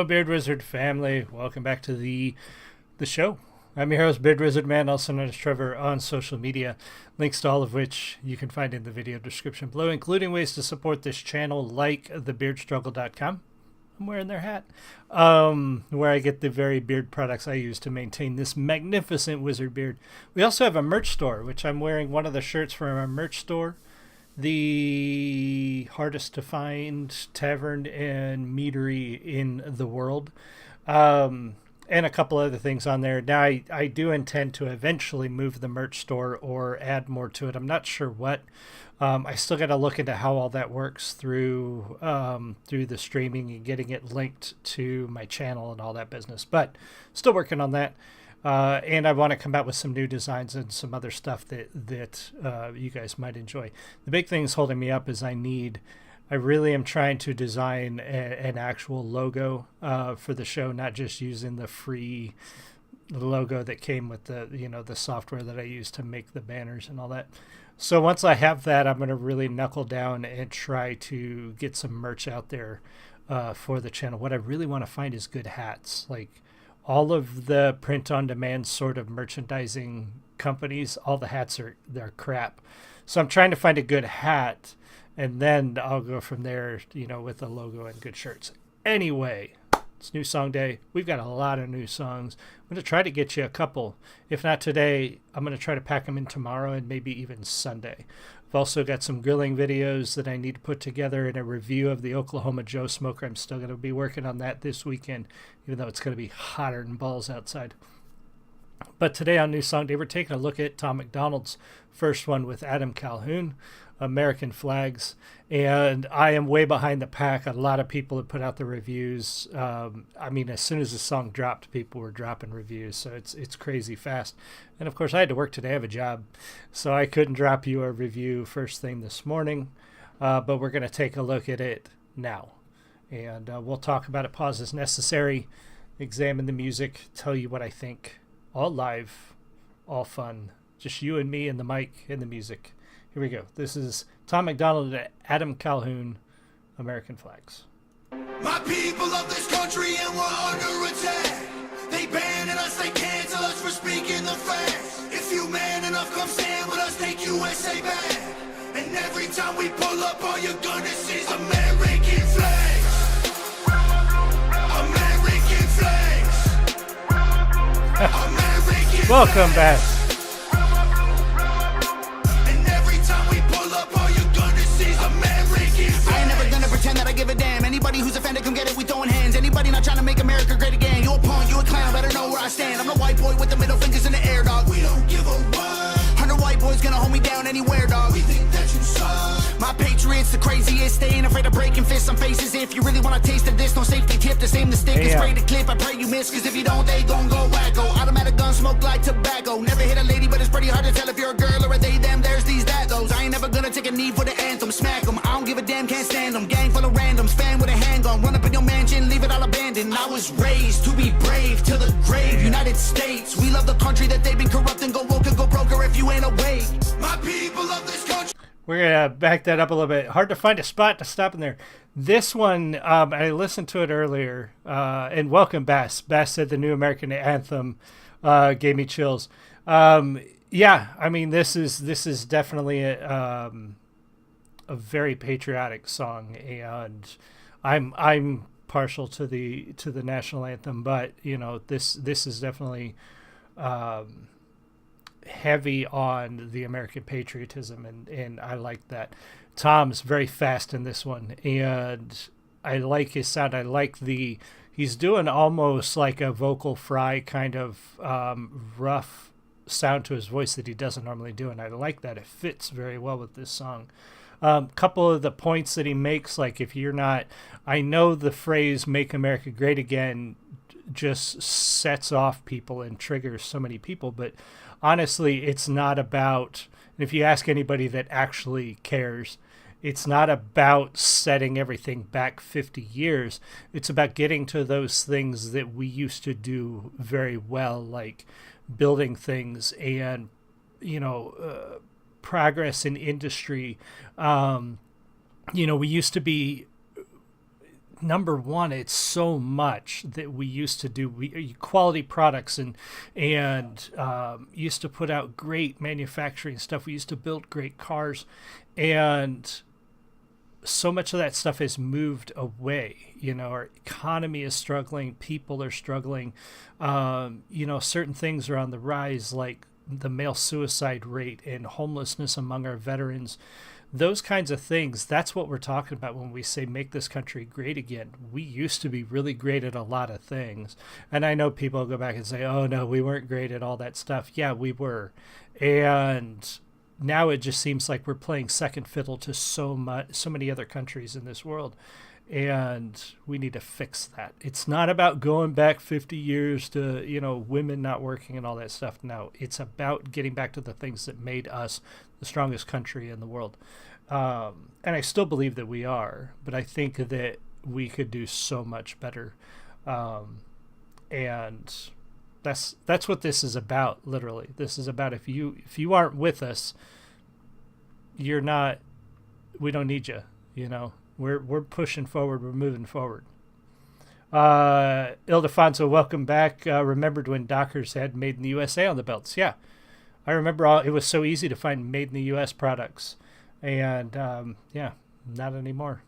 Hello, Beard Wizard family. Welcome back to the show. I'm your host, Beard Wizard Man, also known as Trevor, on social media. Links to all of which you can find in the video description below, including ways to support this channel, like thebeardstruggle.com. I'm wearing their hat, where I get the very beard products I use to maintain this magnificent wizard beard. We also have a merch store, which I'm wearing one of the shirts from our merch store. The hardest to find tavern and meadery in the world, and a couple other things on there. Now I do intend to eventually move the merch store or add more to it. I'm not sure what. I still got to look into how all that works through the streaming and getting it linked to my channel and all that business, but still working on that. And I want to come out with some new designs and some other stuff that you guys might enjoy. The big thing is holding me up is I really am trying to design an actual logo for the show, not just using the free logo that came with the software that I use to make the banners and all that. So once I have that, I'm going to really knuckle down and try to get some merch out there for the channel. What I really want to find is good hats. Like, all of the print-on-demand sort of merchandising companies, all the hats they're crap. So I'm trying to find a good hat, and then I'll go from there, with a logo and good shirts. Anyway, it's New Song Day. We've got a lot of new songs. I'm going to try to get you a couple. If not today, I'm going to try to pack them in tomorrow and maybe even Sunday. I've also got some grilling videos that I need to put together and a review of the Oklahoma Joe Smoker. I'm still going to be working on that this weekend, even though it's going to be hotter than balls outside. But today on New Song Day, we're taking a look at Tom MacDonald's first one with Adam Calhoun, American Flags. And I am way behind the pack. A lot of people have put out the reviews. As soon as the song dropped, people were dropping reviews. So it's crazy fast. And of course, I had to work today. I have a job. So I couldn't drop you a review first thing this morning. But we're going to take a look at it now. And we'll talk about it, pause as necessary, examine the music, tell you what I think. All live, all fun. Just you and me and the mic and the music. Here we go. This is Tom MacDonald and Adam Calhoun, American Flags. My people of this country, and we're under attack. They banning us, they cancel us for speaking the facts. If you man enough, come stand with us, take USA back. And every time we pull up, all you're gonna see is American flags. American flags. American Welcome back. Give a damn. Anybody who's offended, come get it, we throwing hands. Anybody not trying to make America great again, you a punk, you a clown, better know where I stand. I'm the white boy with the middle fingers in the air, dog. We don't give a what. 100 white boys gonna hold me down anywhere, dog. We think that you suck. My patriots the craziest, they ain't afraid of breaking fists on faces. If you really want to taste of this, no safety tip, the same the stick and spray the clip. I pray you miss, cause if you don't, they gon' go wacko. Automatic gun smoke like tobacco. Never hit a lady, but it's pretty hard to tell if you're a girl or a they, them, there's these, that, those. I ain't never gonna take a knee for the anthem, smack them. I don't give a damn, can't stand them. Gang full of randoms, fan with a handgun, run up in your mansion, leave it all abandoned. I was raised to be brave till the grave. United States, we love the country that they've been corrupting. Go woke and go broker if you ain't awake. My people of this country. We're going to back that up a little bit. Hard to find a spot to stop in there. This one, I listened to it earlier, and welcome, Bass. Bass said the new American anthem gave me chills. This is definitely a very patriotic song, and I'm partial to the national anthem, but this is definitely heavy on the American patriotism, and I like that. Tom's very fast in this one, and I like his sound. I like he's doing almost like a vocal fry kind of rough sound to his voice that he doesn't normally do, and I like that. It fits very well with this song. Couple of the points that he makes, like if you're not, I know the phrase "Make America Great Again" just sets off people and triggers so many people, but honestly, it's not about, and if you ask anybody that actually cares, it's not about setting everything back 50 years. It's about getting to those things that we used to do very well, like building things and, progress in industry. We used to be number one, it's so much that we used to do. We quality products and used to put out great manufacturing stuff. We used to build great cars, and so much of that stuff has moved away. You know, our economy is struggling. People are struggling. You know, certain things are on the rise, like the male suicide rate and homelessness among our veterans. Those kinds of things, that's what we're talking about when we say make this country great again. We used to be really great at a lot of things. And I know people go back and say, oh, no, we weren't great at all that stuff. Yeah, we were. And now it just seems like we're playing second fiddle to so many other countries in this world. And we need to fix that. It's not about going back 50 years to, you know, women not working and all that stuff. No, it's about getting back to the things that made us the strongest country in the world. And I still believe that we are, but I think that we could do so much better. And that's what this is about, literally. This is about if you aren't with us, we don't need you, you know. We're pushing forward. We're moving forward. Ildefonso, welcome back. Remembered when Dockers had Made in the USA on the belts. Yeah, I remember it was so easy to find Made in the US products. And, yeah, not anymore.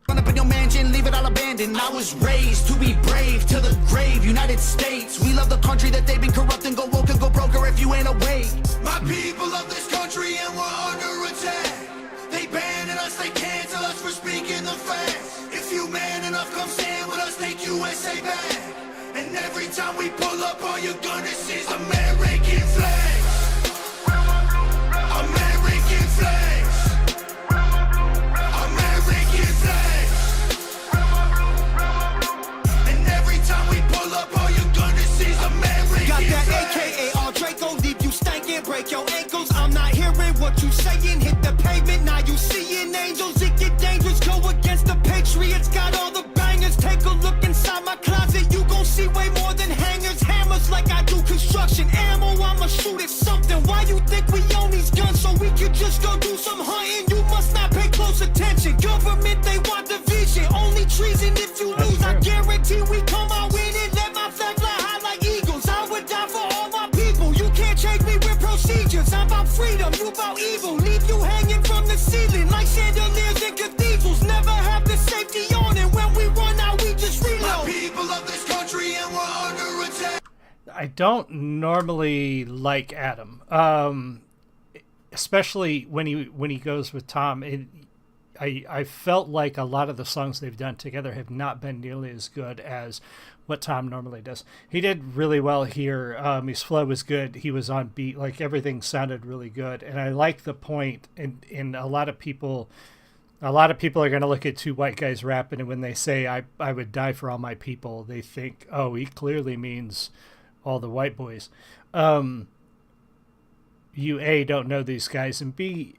Run up in your mansion, leave it all abandoned. I was raised to be brave to the grave. United States, we love the country that they've been corrupting. Go woke and go broker if you ain't awake. My people love this country and we're under attack. They banning us, they cancel us for speaking the facts. If you man enough, come stand with us, take USA back. And every time we pull up, all you're gonna see is American flags. American flags. American flags. And every time we pull up, all you're gonna see is American Got that flags. AKA all Draco, leave you stankin', break your ankles. I'm not hearing what you saying, hit the pavement, now you seeing angels. It get dangerous, go against the Patriots, got all the bangers. Take a look inside my closet, you gon' see way more than hangers. Hammers like I do construction, ammo, I'ma shoot at something. Why you think we own these guns so we could just go do some hunting? You must not pay close attention, government, they want division. Only treason if you lose, I guarantee we come out winning. Let my flag fly high like eagles, I would die for all my people. You can't change me with procedures, I'm about freedom, you about evil. Leave you hanging from the ceiling like chandeliers in cathedrals. Never have the safety on, and when we run out, we just My reload. people of this country and we're under attack. I don't normally like Adam, especially when he goes with Tom. I felt like a lot of the songs they've done together have not been nearly as good as what Tom normally does. He did really well here. His flow was good. He was on beat. Like, everything sounded really good. And I like the point. And a lot of people are going to look at two white guys rapping, and when they say I would die for all my people, they think, oh, he clearly means all the white boys. You A, don't know these guys, and B,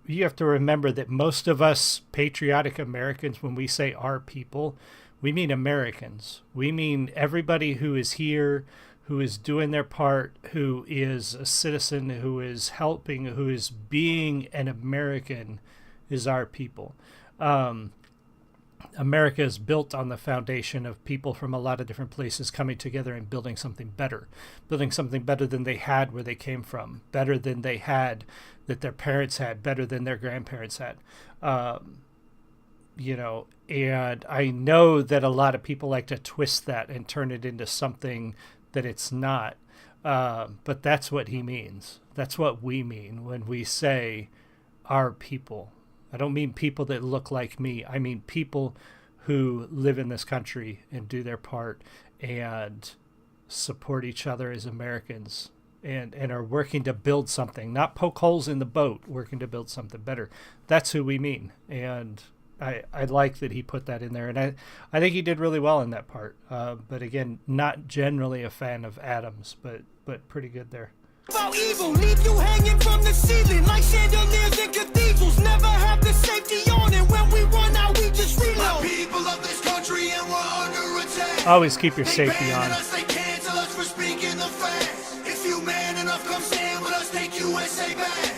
you have to remember that most of us patriotic Americans, when we say our people, we mean Americans. We mean everybody who is here, who is doing their part, who is a citizen, who is helping, who is being an American, is our people. America is built on the foundation of people from a lot of different places coming together and building something better than they had where they came from, better than they had that their parents had, better than their grandparents had. You know, and I know that a lot of people like to twist that and turn it into something that it's not. But that's what he means. That's what we mean when we say our people. I don't mean people that look like me. I mean people who live in this country and do their part and support each other as Americans and are working to build something, not poke holes in the boat, working to build something better. That's who we mean. And I like that he put that in there. And I think he did really well in that part. But again, not generally a fan of Adams, but pretty good there. About evil, leave you hanging from the ceiling like chandeliers in cathedrals. Never have the safety on, and when we run out, we just My reload. people of this country and we're under attack. Always keep your They safety banning on. us, they cancel us for speaking the facts. If you man enough, come stand with us, take USA back.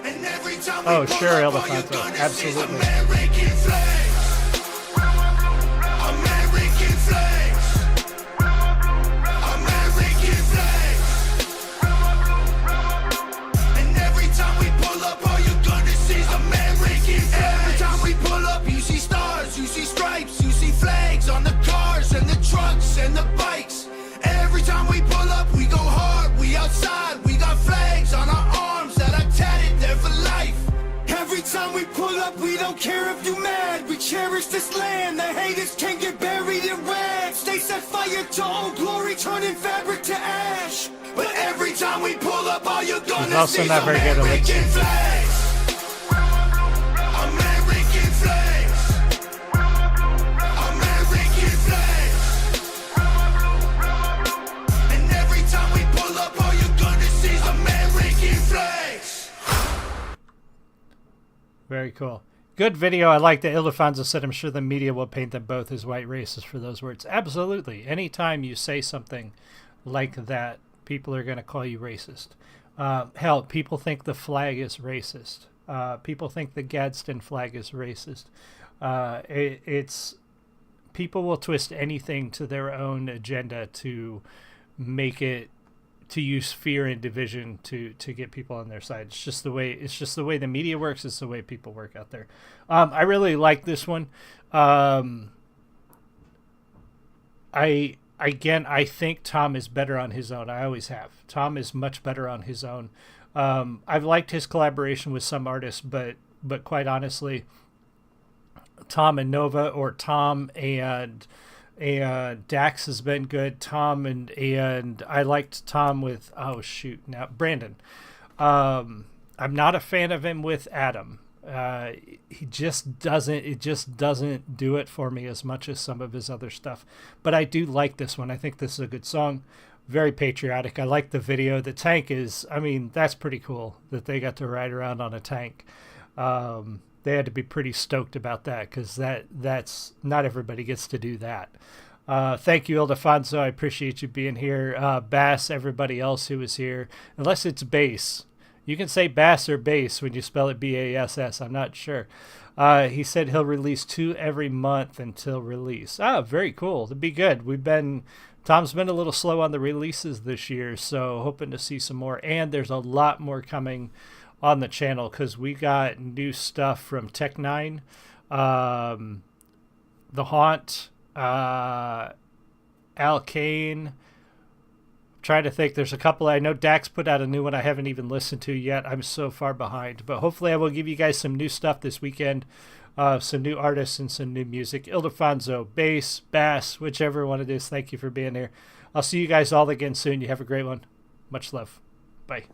And every time we Oh, pull sure, up, all Elefanto. you're gonna see is Absolutely. American flags. up, we don't care if you mad. We cherish this land, the haters can get buried in rags. They set fire to old glory, turning fabric to ash. But every time we pull up, all you're gonna see is American flags. American flags. American flags. And every time we pull up, all you're gonna see is American flags. Very cool. Good video. I like that Ildefonso said, I'm sure the media will paint them both as white racists for those words. Absolutely. Anytime you say something like that, people are going to call you racist. Hell, people think the flag is racist. People think the Gadsden flag is racist. It's people will twist anything to their own agenda to make it, to use fear and division to get people on their side. It's just the way the media works. It's the way people work out there. I really like this one. I think Tom is better on his own. I always have. Tom is much better on his own. I've liked his collaboration with some artists, but quite honestly, Tom and Nova, or Tom and Dax has been good. Tom and I liked Tom with Brandon. I'm not a fan of him with Adam. It just doesn't do it for me as much as some of his other stuff. But I do like this one. I think this is a good song. Very patriotic. I like the video. The tank is, that's pretty cool that they got to ride around on a tank. They had to be pretty stoked about that, because that's not everybody gets to do that. Thank you, Ildefonso. I appreciate you being here. Bass, everybody else who was here, unless it's bass. You can say bass or bass when you spell it B-A-S-S. I'm not sure. He said he'll release 2 every month until release. Very cool. That'd be good. Tom's been a little slow on the releases this year, so hoping to see some more. And there's a lot more coming on the channel, because we got new stuff from Tech9, The Haunt, Al Kane. Trying to think, there's a couple. I know Dax put out a new one I haven't even listened to yet. I'm so far behind, but hopefully I will give you guys some new stuff this weekend, some new artists and some new music. Ildefonso, bass, whichever one it is. Thank you for being here. I'll see you guys all again soon. You have a great one. Much love. Bye.